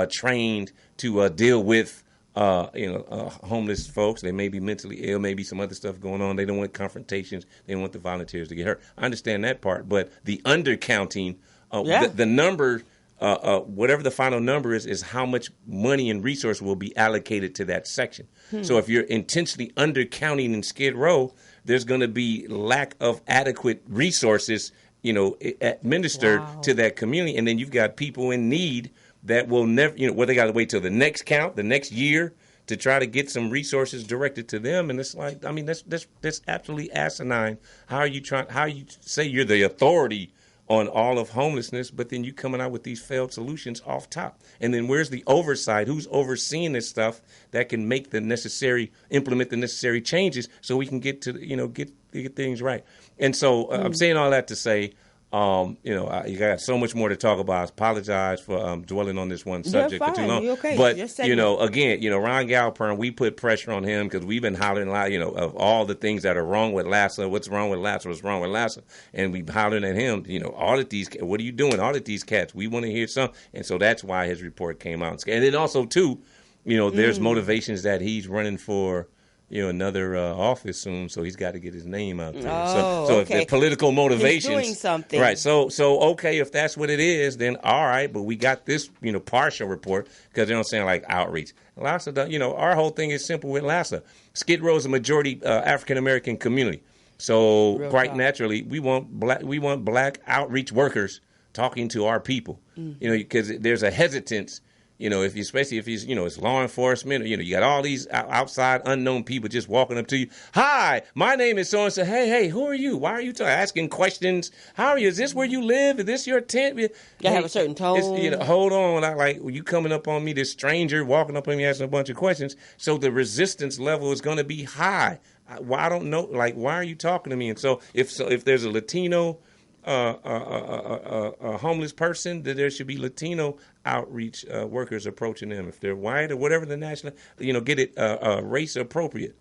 trained to deal with, homeless folks. They may be mentally ill, maybe some other stuff going on. They don't want confrontations. They don't want the volunteers to get hurt. I understand that part. But the undercounting, the number... whatever the final number is how much money and resource will be allocated to that section. So if you're intentionally undercounting in Skid Row, there's going to be lack of adequate resources, administered to that community. And then you've got people in need that will never, they got to wait till the next count, the next year to try to get some resources directed to them. And it's like, that's absolutely asinine. How you say you're the authority on all of homelessness, but then you coming out with these failed solutions off top. And then where's the oversight? Who's overseeing this stuff that can implement the necessary changes so we can get to, get things right? And so I'm saying all that to say, you got so much more to talk about. I apologize for dwelling on this one subject for too long. You're okay. But, again, Ron Galper, we put pressure on him because we've been hollering a lot, of all the things that are wrong with LASA. What's wrong with LASA? What's wrong with LASA? And we hollering at him, audit these. What are you doing? Audit these cats. We want to hear some. And so that's why his report came out. And then also, too, there's motivations that he's running for another office soon, so he's got to get his name out there. So if the political motivations, he's doing something, right? So okay, if that's what it is, then all right. But we got this, partial report because they're not saying like outreach. LASA, our whole thing is simple with LASA. Skid Row is a majority African American community, so naturally we want black outreach workers talking to our people. Because there's a hesitance. especially if he's, it's law enforcement, you got all these outside unknown people just walking up to you. Hi, my name is so-and-so. Hey, who are you? Why are you asking questions? How are you? Is this where you live? Is this your tent? You have a certain tone. Hold on. Like, you coming up on me, this stranger walking up on me asking a bunch of questions. So the resistance level is going to be high. I don't know. Like, why are you talking to me? And so if there's a Latino a homeless person, that there should be Latino outreach workers approaching them. If they're white or whatever the national, get it race appropriate.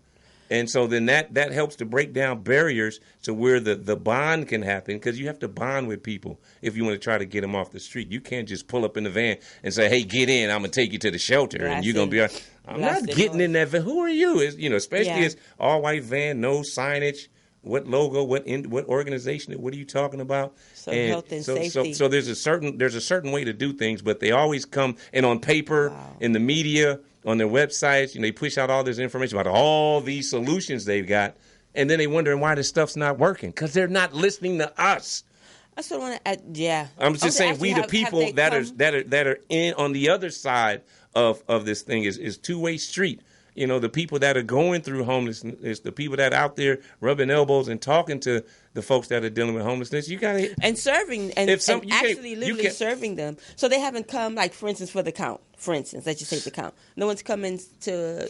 And so then that helps to break down barriers to where the bond can happen, because you have to bond with people if you want to try to get them off the street. You can't just pull up in the van and say, hey, get in, I'm going to take you to the shelter, and you're going to be I'm not getting in that van. Who are you? Especially it's all-white van, no signage. What logo? What organization? What are you talking about? So health and safety. So there's a certain way to do things, but they always come and on paper, in the media, on their websites. They push out all this information about all these solutions they've got, and then they wondering why this stuff's not working, because they're not listening to us. That's what I want to. Yeah, I'm just saying we the people that are in on the other side of this thing is two-way street. The people that are going through homelessness, the people that are out there rubbing elbows and talking to the folks that are dealing with homelessness, you got to... And serving, and actually literally serving them. So they haven't come, like, for instance, for the count. For instance, let's just take the count. No one's coming to...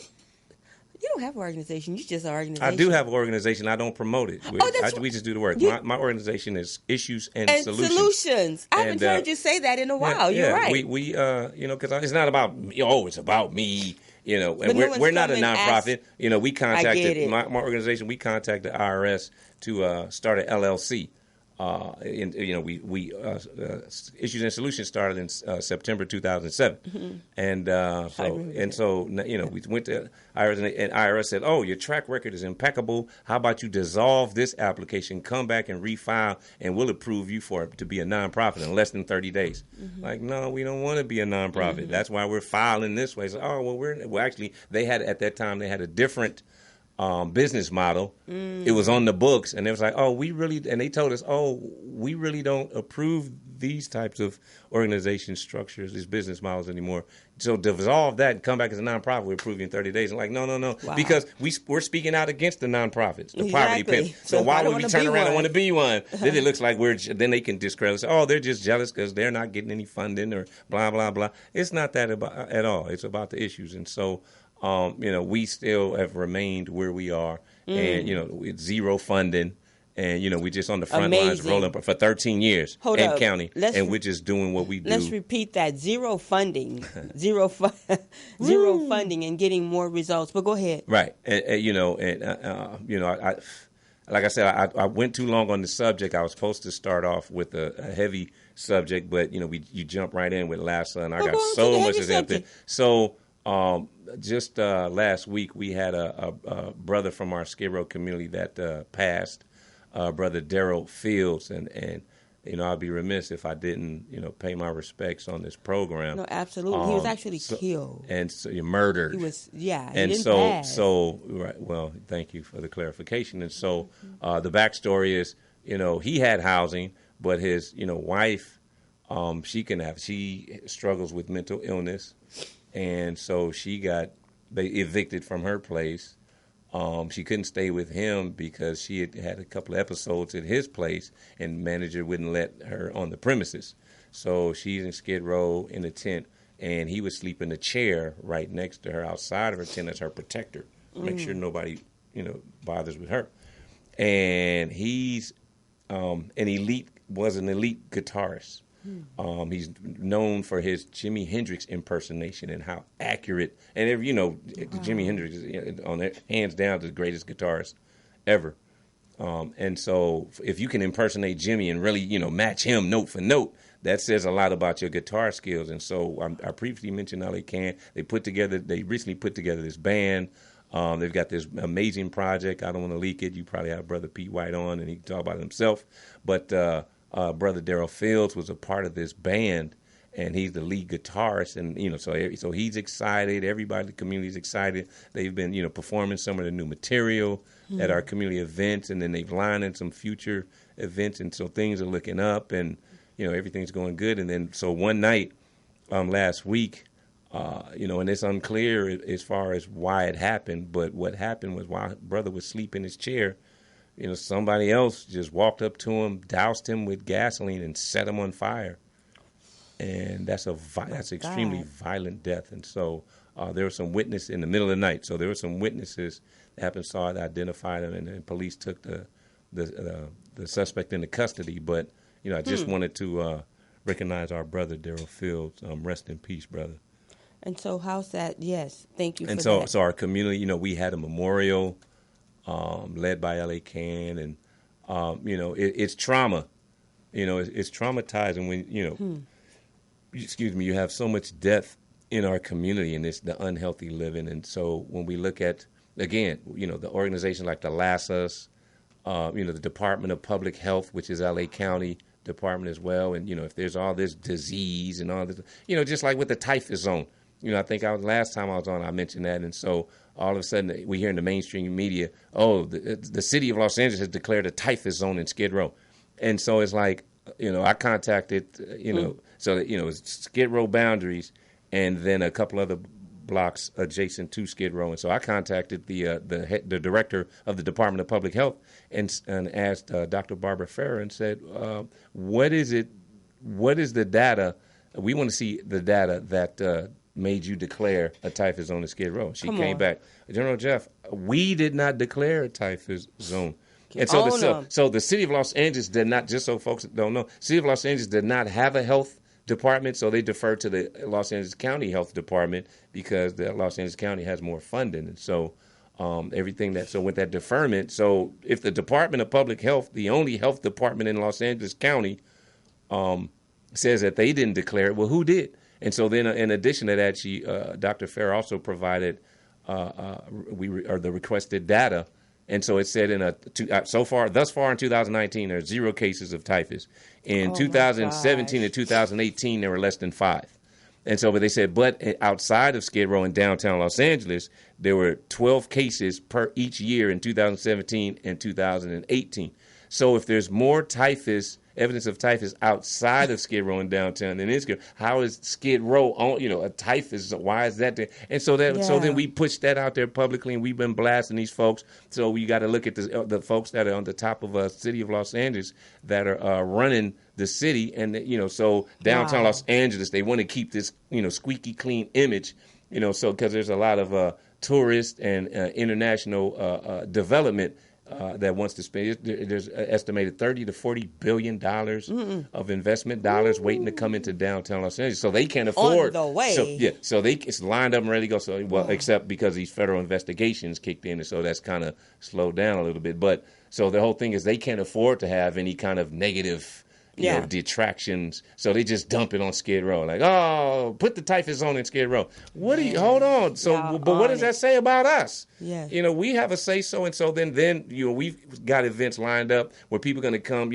You don't have an organization. You just are an organization. I do have an organization. I don't promote it. We just do the work. My organization is Issues and Solutions. I haven't heard you say that in a while. You're right. We because it's not about, it's about me. And we're not a nonprofit. We contacted my organization. We contacted the IRS to start an LLC. Issues and Solutions started in September 2007, and so we went to IRS, and IRS said, "Oh, your track record is impeccable. How about you dissolve this application, come back and refile, and we'll approve you to be a nonprofit in less than 30 days." Mm-hmm. Like, no, we don't want to be a nonprofit. Mm-hmm. That's why we're filing this way. So, actually, they had at that time a different business model. It was on the books, and it was like, and they told us, we really don't approve these types of organization structures, these business models anymore. So dissolve that and come back as a nonprofit, we approve you in 30 days. I'm like, no, wow. Because we're speaking out against the nonprofits, the poverty pit. So why would we turn around and want to be one? Then it looks like then they can discredit us. They're just jealous because they're not getting any funding or blah, blah, blah. It's not that at all. It's about the issues. And so we still have remained where we are, and with zero funding, and we just on the front lines rolling for 13 years and counting, and we're just doing what we do. Let's repeat that: zero funding, zero funding, and getting more results. But go ahead. Right, like I said, I went too long on the subject. I was supposed to start off with a heavy subject, but you jump right in with LASA, and I got so much to say. So. Just last week, we had a brother from our Skid Row community that passed, Brother Daryl Fields, and I'd be remiss if I didn't pay my respects on this program. No, absolutely. He was actually killed. And so murdered. He was, yeah. And right. Well, thank you for the clarification. And so the backstory is, he had housing, but his wife, she struggles with mental illness. And so she got evicted from her place. She couldn't stay with him because she had a couple of episodes at his place, and manager wouldn't let her on the premises. So she's in Skid Row in a tent, and he would sleep in a chair right next to her outside of her tent as her protector, make sure nobody bothers with her. And he's an elite guitarist. He's known for his Jimi Hendrix impersonation and how accurate. And Jimi Hendrix is on there, hands down the greatest guitarist ever. And so if you can impersonate Jimmy and really match him note for note, that says a lot about your guitar skills. And so I previously mentioned how they recently put together this band. They've got this amazing project. I don't want to leak it. You probably have Brother Pete White on, and he can talk about it himself. But Brother Daryl Fields was a part of this band, and he's the lead guitarist. And so he's excited. Everybody in the community is excited. They've been performing some of the new material at our community events, and then they've lined in some future events, and so things are looking up, and everything's going good. And then so one night last week, And it's unclear as far as why it happened. But what happened was while brother was asleep in his chair, somebody else just walked up to him, doused him with gasoline, and set him on fire. And that's extremely violent death. And so there were some witnesses in the middle of the night. So there were some witnesses that happened, saw it, identified him, and police took the suspect into custody. But I just wanted to recognize our brother Daryl Fields. Rest in peace, brother. And so how's that? Yes, thank you. And for that. So our community, we had a memorial led by L.A. Can, and it's trauma. It's traumatizing when you have so much death in our community, and it's the unhealthy living. And so when we look at, again, the organizations like the LASAS, the Department of Public Health, which is L.A. County Department as well, and if there's all this disease and all this, just like with the typhus zone. I think last time I was on, I mentioned that, and so all of a sudden we hear in the mainstream media, the city of Los Angeles has declared a typhus zone in Skid Row, and so it's like, I contacted, so that, it's Skid Row boundaries, and then a couple other blocks adjacent to Skid Row, and so I contacted the director of the Department of Public Health and asked Dr. Barbara Farrer and said, what is the data? We want to see the data that made you declare a typhus zone in Skid Row. She came back, General Jeff, we did not declare a typhus zone. And so the city of Los Angeles did not, just so folks don't know, city of Los Angeles did not have a health department, so they deferred to the Los Angeles County Health Department because the Los Angeles County has more funding. And so with that deferment, so if the Department of Public Health, the only health department in Los Angeles County, says that they didn't declare it, well, who did? And so then, in addition to that, Dr. Fair also provided the requested data, and so it said thus far in 2019, there are 0 cases of typhus. In 2017 and 2018, there were less than 5. And so, but they said, but outside of Skid Row in downtown Los Angeles, there were 12 cases per each year in 2017 and 2018. So if there's more evidence of typhus outside of Skid Row and downtown than in Skid Row, how is Skid Row on, a typhus? Why is that there? And so then we pushed that out there publicly, and we've been blasting these folks. So we got to look at the folks that are on the top of city of Los Angeles that are running the city, and so downtown Los Angeles, they want to keep this squeaky clean image, so because there's a lot of tourist and international development that wants to spend. There's estimated $30 to $40 billion of investment dollars waiting to come into downtown Los Angeles. So they can't afford. On the way. So it's lined up and ready to go. So except because these federal investigations kicked in, and so that's kind of slowed down a little bit. But so the whole thing is they can't afford to have any kind of negative detractions, so they just dump it on Skid Row. Like, put the typhus zone in Skid Row. Hold on. So, but what does that say about us? Yeah. We have a say so, and so then we've got events lined up where people are going to come,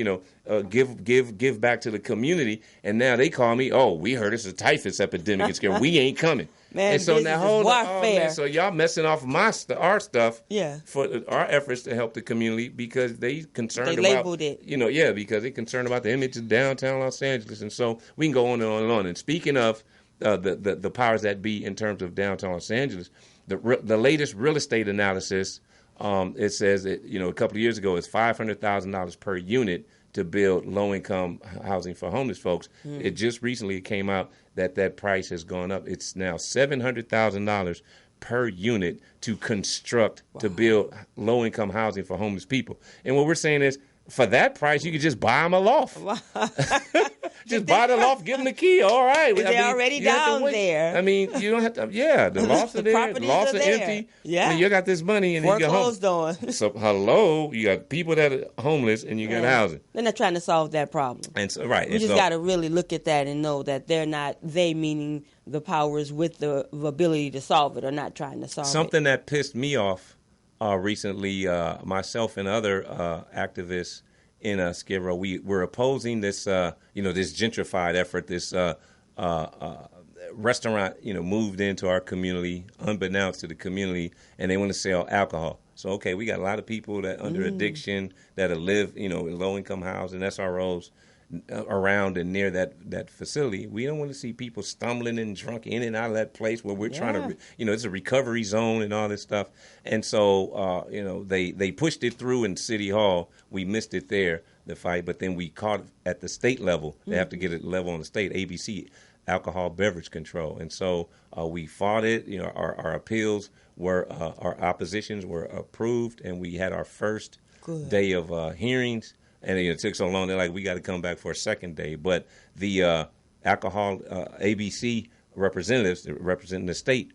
give back to the community, and now they call me, we heard it's a typhus epidemic in Skid Row. We ain't coming. Man, and so now hold on, man, so y'all messing off our stuff, for our efforts to help the community because they concerned about. They labeled it, because they're concerned about the image of downtown Los Angeles, and so we can go on and on and on. And speaking of the powers that be in terms of downtown Los Angeles, the latest real estate analysis, it says that a couple of years ago it's $500,000 per unit to build low-income housing for homeless folks. It just recently came out that price has gone up. It's now $700,000 per unit to construct, to build low-income housing for homeless people. And what we're saying is, for that price, you could just buy them a loft. Just buy the loft, give them the key. All right. They're already down there. I mean, you don't have to. Yeah, the lofts are there. The lofts are empty. Yeah. I mean, you got this money and then you got foreclosed on. So, hello, you got people that are homeless and you got housing. They're not trying to solve that problem. And so, right. We just got to really look at that and know that they're not, they meaning the powers with the ability to solve it, are not trying to solve it. Something that pissed me off recently, myself and other activists in Skid Row, we're opposing this, this gentrified effort. This restaurant, moved into our community, unbeknownst to the community, and they want to sell alcohol. So, we got a lot of people that under addiction that live, in low-income housing, SROs, around and near that facility. We don't want to see people stumbling and drunk in and out of that place where we're trying to, it's a recovery zone and all this stuff. And so, they pushed it through in City Hall. We missed it there, the fight, but then we caught it at the state level. They have to get it level on the state, ABC, alcohol beverage control. And so we fought it. Our appeals were, our oppositions were approved, and we had our first day of hearings. And it took so long, they're like, we got to come back for a second day. But the alcohol ABC representatives representing the state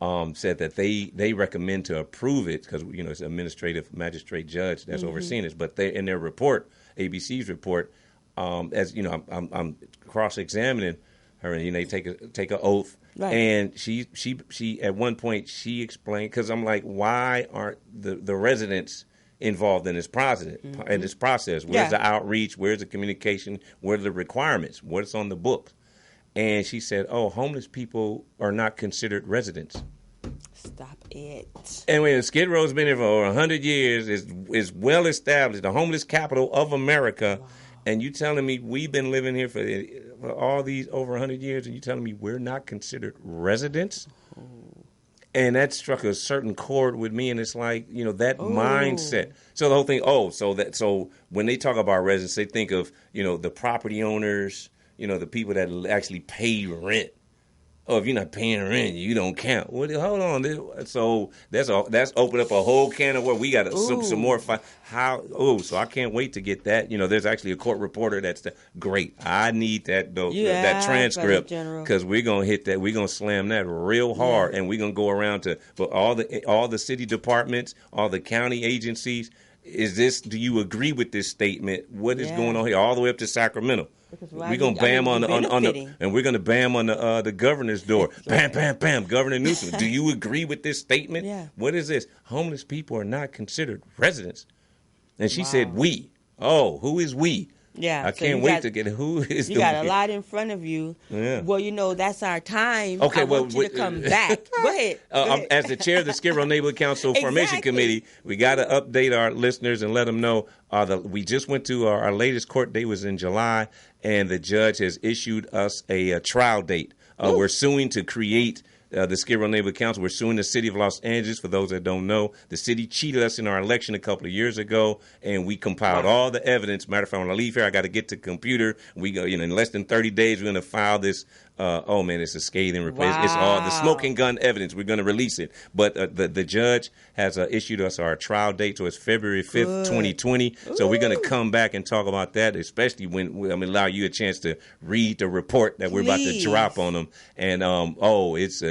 said that they recommend to approve it because, it's an administrative magistrate judge that's overseeing this. But they, in their report, ABC's report, as you know, I'm cross-examining her, and they take an oath. Right. And she at one point she explained, because I'm like, why aren't the residents involved in this process? Where's the outreach? Where's the communication? Where are the requirements? What's on the books? And she said, homeless people are not considered residents. Stop it. And when Skid Row's been here for over 100 years, is well established, the homeless capital of America. Wow. And you telling me we've been living here for all these over 100 years, and you telling me we're not considered residents? Oh. And that struck a certain chord with me, and it's like, that mindset. So the whole thing, so when they talk about residents, they think of, the property owners, the people that actually pay rent. Oh, if you're not paying rent, you don't count. Well, hold on. So that's opened up a whole can of worms. We got some more. So I can't wait to get that. There's actually a court reporter that's great. I need that that transcript, because we're gonna hit that. We're gonna slam that real hard, and we're gonna go around to all the city departments, all the county agencies. Do you agree with this statement? What is going on here, all the way up to Sacramento? We're gonna bam on the governor's door. Bam, bam, bam. Governor Newsom, do you agree with this statement? Yeah. What is this? Homeless people are not considered residents. And she said, "We." Oh, who is we? Yeah, I can't wait to get who is. You got a lot in front of you. Yeah. Well, that's our time. Okay, I want you to come back. Go ahead. As the chair of the Skid Row Neighborhood Council Formation Committee, we got to update our listeners and let them know. We just went to our latest court date was in July, and the judge has issued us a trial date. We're suing to create the Skid Row Neighborhood Council. We're suing the city of Los Angeles. For those that don't know, the city cheated us in our election a couple of years ago, and we compiled all the evidence. Matter of fact, when I leave here, I got to get to the computer. We go, in less than 30 days, we're going to file this. It's a scathing report. Wow. It's all the smoking gun evidence. We're going to release it. But the judge has issued us our trial date, so it's February 5th, 2020. Ooh. So we're going to come back and talk about that, especially when I'm going to allow you a chance to read the report that we're about to drop on them. And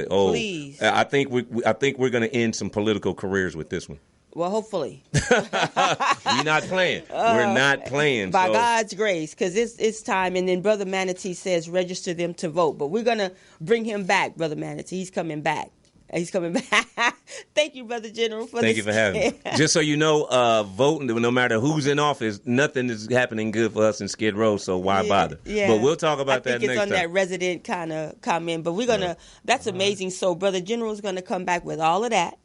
please. I think we're going to end some political careers with this one. Well, hopefully. We're not playing. We're not playing. By God's grace, because it's time. And then Brother Manatee says register them to vote. But we're going to bring him back, Brother Manatee. He's coming back. Thank you, Brother General, for Thank you for having me. Just so you know, voting, no matter who's in office, nothing is happening good for us in Skid Row, so why bother? Yeah. But we'll talk about that next time. I think it's on that resident kind of comment. But we're going to, that's amazing. So Brother General is going to come back with all of that.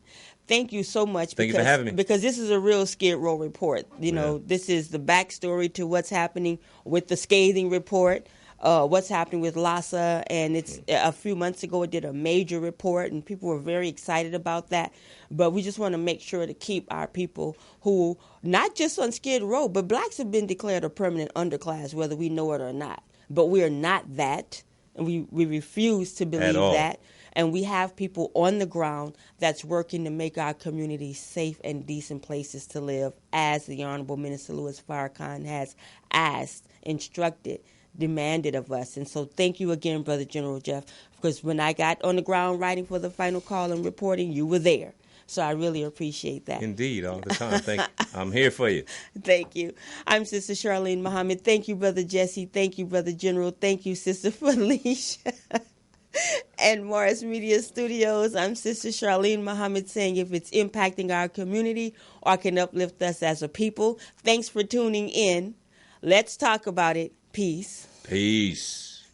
Thank you so much. Thank you for having me. Because this is a real Skid Row report. This is the backstory to what's happening with the scathing report, what's happening with LASA. And it's a few months ago, it did a major report, and people were very excited about that. But we just want to make sure to keep our people who, not just on Skid Row, but blacks have been declared a permanent underclass, whether we know it or not. But we are not that, and we refuse to believe that. And we have people on the ground that's working to make our communities safe and decent places to live, as the Honorable Minister Louis Farrakhan has asked, instructed, demanded of us. And so thank you again, Brother General Jeff, because when I got on the ground writing for the final call and reporting, you were there. So I really appreciate that. Indeed, all the time. Thank you. I'm here for you. Thank you. I'm Sister Charlene Muhammad. Thank you, Brother Jesse. Thank you, Brother General. Thank you, Sister Felicia. And Morris Media Studios, I'm Sister Charlene Muhammad saying if it's impacting our community or can uplift us as a people, thanks for tuning in. Let's talk about it. Peace. Peace.